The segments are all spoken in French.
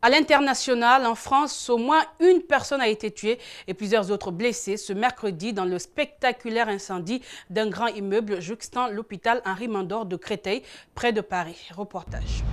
À l'international, en France, au moins une personne a été tuée et plusieurs autres blessées ce mercredi dans le spectaculaire incendie d'un grand immeuble jouxtant l'hôpital Henri Mandor de Créteil, près de Paris. Reportage.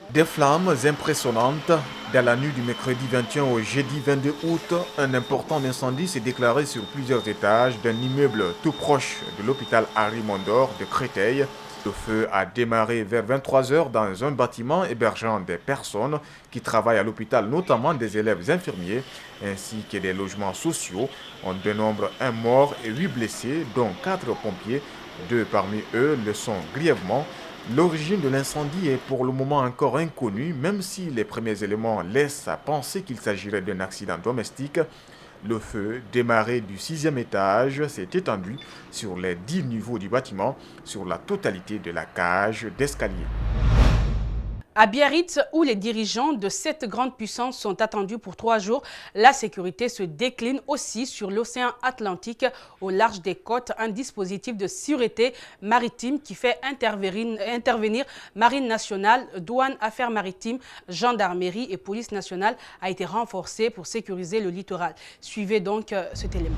Des flammes impressionnantes. Dans la nuit du mercredi 21 au jeudi 22 août, un important incendie s'est déclaré sur plusieurs étages d'un immeuble tout proche de l'hôpital Henri Mandor de Créteil. Le feu a démarré vers 23 h dans un bâtiment hébergeant des personnes qui travaillent à l'hôpital, notamment des élèves infirmiers, ainsi que des logements sociaux. On dénombre un mort et 8 blessés, dont 4 pompiers. 2 parmi eux le sont grièvement. L'origine de l'incendie est pour le moment encore inconnue, même si les premiers éléments laissent à penser qu'il s'agirait d'un accident domestique. Le feu, démarré du 6e étage, s'est étendu sur les 10 niveaux du bâtiment, sur la totalité de la cage d'escalier. À Biarritz, où les dirigeants de cette grande puissance sont attendus pour 3 jours, la sécurité se décline aussi sur l'océan Atlantique, au large des côtes. Un dispositif de sûreté maritime qui fait intervenir Marine nationale, douane, affaires maritimes, gendarmerie et police nationale a été renforcé pour sécuriser le littoral. Suivez donc cet élément.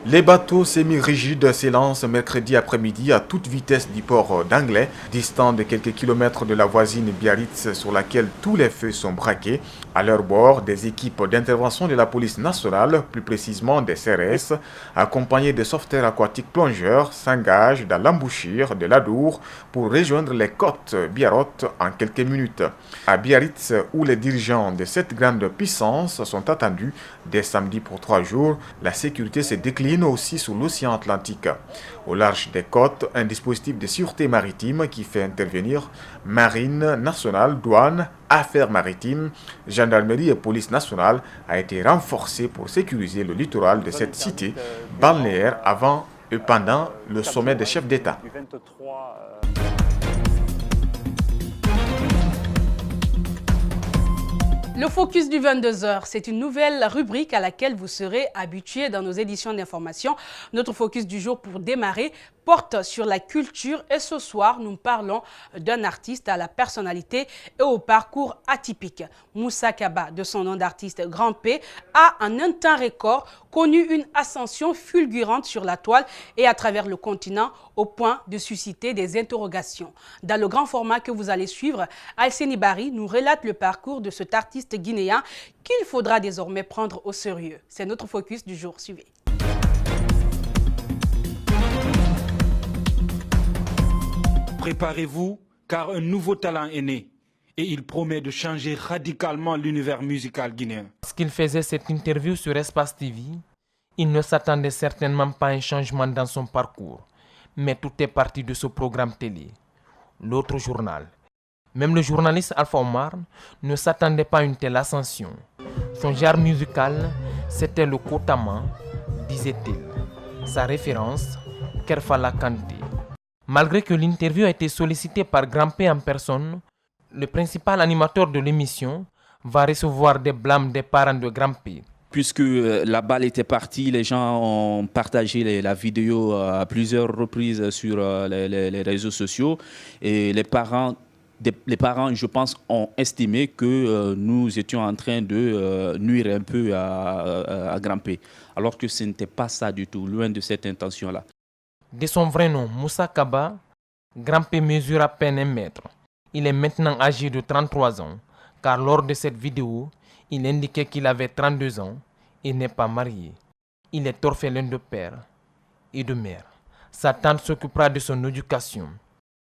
Les bateaux semi-rigides s'élancent mercredi après-midi à toute vitesse du port d'Anglais, distant de quelques kilomètres de la voisine Biarritz sur laquelle tous les feux sont braqués. À leur bord, des équipes d'intervention de la police nationale, plus précisément des CRS, accompagnées de sauveteurs aquatiques plongeurs, s'engagent dans l'embouchure de l'Adour pour rejoindre les côtes biarrotes en quelques minutes. À Biarritz, où les dirigeants de cette grande puissance sont attendus dès samedi pour 3 jours, la sécurité se décline aussi sur l'océan Atlantique. Au large des côtes, un dispositif de sûreté maritime qui fait intervenir Marine nationale, douane, affaires maritimes, gendarmerie et police nationale a été renforcé pour sécuriser le littoral de cette cité balnéaire avant et pendant le sommet des chefs d'État. Le focus du 22 h, c'est une nouvelle rubrique à laquelle vous serez habitués dans nos éditions d'information. Notre focus du jour pour démarrer porte sur la culture et ce soir, nous parlons d'un artiste à la personnalité et au parcours atypique. Moussa Kaba, de son nom d'artiste Grand P, a en un temps record connu une ascension fulgurante sur la toile et à travers le continent au point de susciter des interrogations. Dans le grand format que vous allez suivre, Alseni Bari nous relate le parcours de cet artiste guinéen qu'il faudra désormais prendre au sérieux. C'est notre focus du jour. Suivez. Préparez-vous, car un nouveau talent est né et il promet de changer radicalement l'univers musical guinéen. Lorsqu'il faisait cette interview sur Espace TV, il ne s'attendait certainement pas à un changement dans son parcours, mais tout est parti de ce programme télé, l'autre journal. Même le journaliste Alpha Omar ne s'attendait pas à une telle ascension. Son genre musical, c'était le Kotama, disait-il. Sa référence, Kerfala Kanté. Malgré que l'interview a été sollicitée par Grand P en personne, le principal animateur de l'émission va recevoir des blâmes des parents de Grand P. Puisque la balle était partie, les gens ont partagé la vidéo à plusieurs reprises sur les réseaux sociaux et les parents, je pense, ont estimé que nous étions en train de nuire un peu à Grand P, alors que ce n'était pas ça du tout, loin de cette intention-là. De son vrai nom, Moussa Kaba, Grand P mesure à peine 1 mètre. Il est maintenant âgé de 33 ans, car lors de cette vidéo, il indiquait qu'il avait 32 ans et n'est pas marié. Il est orphelin de père et de mère. Sa tante s'occupera de son éducation.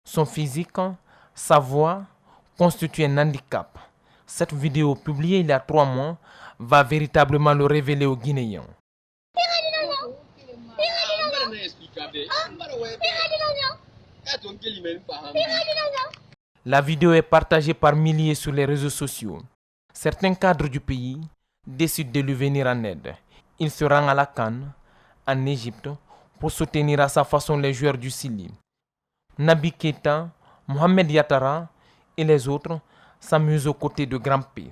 Son physique, sa voix constituent un handicap. Cette vidéo publiée il y a 3 mois va véritablement le révéler aux Guinéens. La vidéo est partagée par milliers sur les réseaux sociaux. Certains cadres du pays décident de lui venir en aide. Il se rend à la CAN, en Égypte, pour soutenir à sa façon les joueurs du Sili. Nabi Keita, Mohamed Yattara et les autres s'amusent aux côtés de Grand P.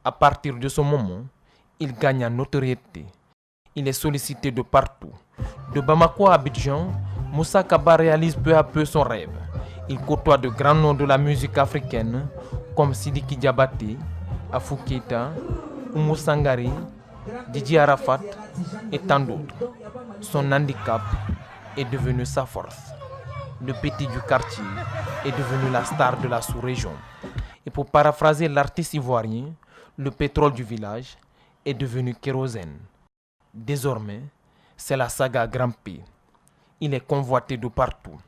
À partir de ce moment, il gagne en notoriété. Il est sollicité de partout. De Bamako à Abidjan, Moussa Kaba réalise peu à peu son rêve. Il côtoie de grands noms de la musique africaine comme Sidiki Diabaté, Afou Keïta, Oumou Sangari, Didier Arafat et tant d'autres. Son handicap est devenu sa force. Le petit du quartier est devenu la star de la sous-région. Et pour paraphraser l'artiste ivoirien, le pétrole du village est devenu kérosène. Désormais, c'est la saga Grand P. Il est convoité de partout.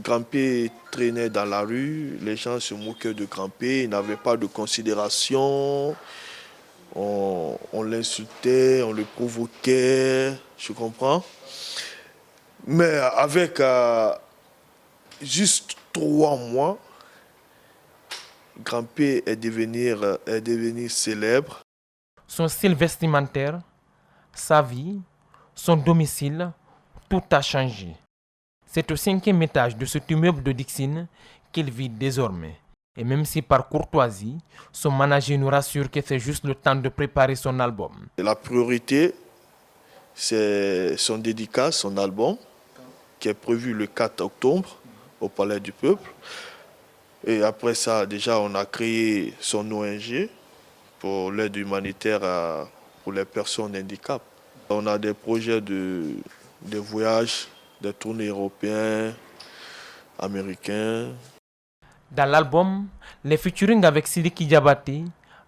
Grand P traînait dans la rue, les gens se moquaient de Grand P, il n'avait pas de considération. On l'insultait, on le provoquait, je comprends. Mais avec juste 3 mois, Grand P est devenu célèbre. Son style vestimentaire, sa vie, son domicile, tout a changé. C'est au 5e étage de cet immeuble de Dixine qu'il vit désormais. Et même si par courtoisie, son manager nous rassure que c'est juste le temps de préparer son album. La priorité, c'est son dédicace, son album, qui est prévu le 4 octobre au Palais du Peuple. Et après ça, déjà, on a créé son ONG pour l'aide humanitaire pour les personnes handicapées. On a des projets de voyages, des tournées européens, américains. Dans l'album, les featuring avec Sidiki Diabaté,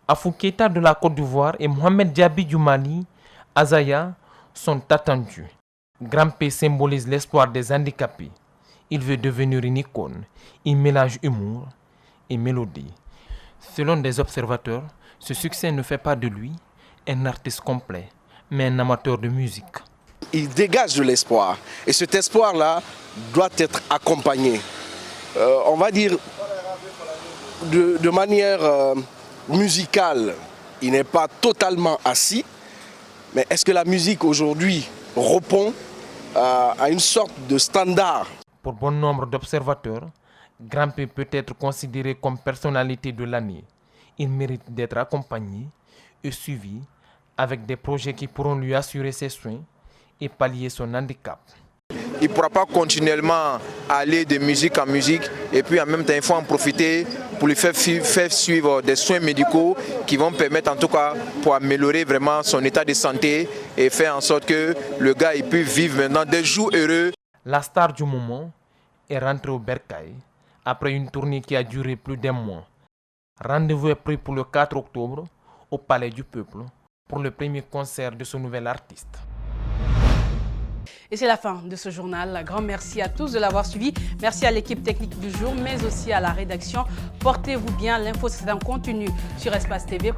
Afou Keïta de la Côte d'Ivoire et Mohamed Diaby du Mali, Azaya, sont attendus. Grand P symbolise l'espoir des handicapés. Il veut devenir une icône. Il mélange humour et mélodie. Selon des observateurs, ce succès ne fait pas de lui un artiste complet, mais un amateur de musique. Il dégage de l'espoir. Et cet espoir-là doit être accompagné. On va dire de manière musicale, il n'est pas totalement assis. Mais est-ce que la musique aujourd'hui répond à une sorte de standard? Pour bon nombre d'observateurs, Grand P peut être considéré comme personnalité de l'année. Il mérite d'être accompagné et suivi avec des projets qui pourront lui assurer ses soins et pallier son handicap. Il ne pourra pas continuellement aller de musique en musique et puis en même temps il faut en profiter pour lui faire suivre des soins médicaux qui vont permettre en tout cas pour améliorer vraiment son état de santé et faire en sorte que le gars il puisse vivre maintenant des jours heureux. La star du moment est rentrée au Bercail après une tournée qui a duré plus d'1 mois. Rendez-vous est pris pour le 4 octobre au Palais du Peuple pour le premier concert de ce nouvel artiste. Et c'est la fin de ce journal. Un grand merci à tous de l'avoir suivi. Merci à l'équipe technique du jour, mais aussi à la rédaction. Portez-vous bien. L'info, c'est un contenu sur Espace TV.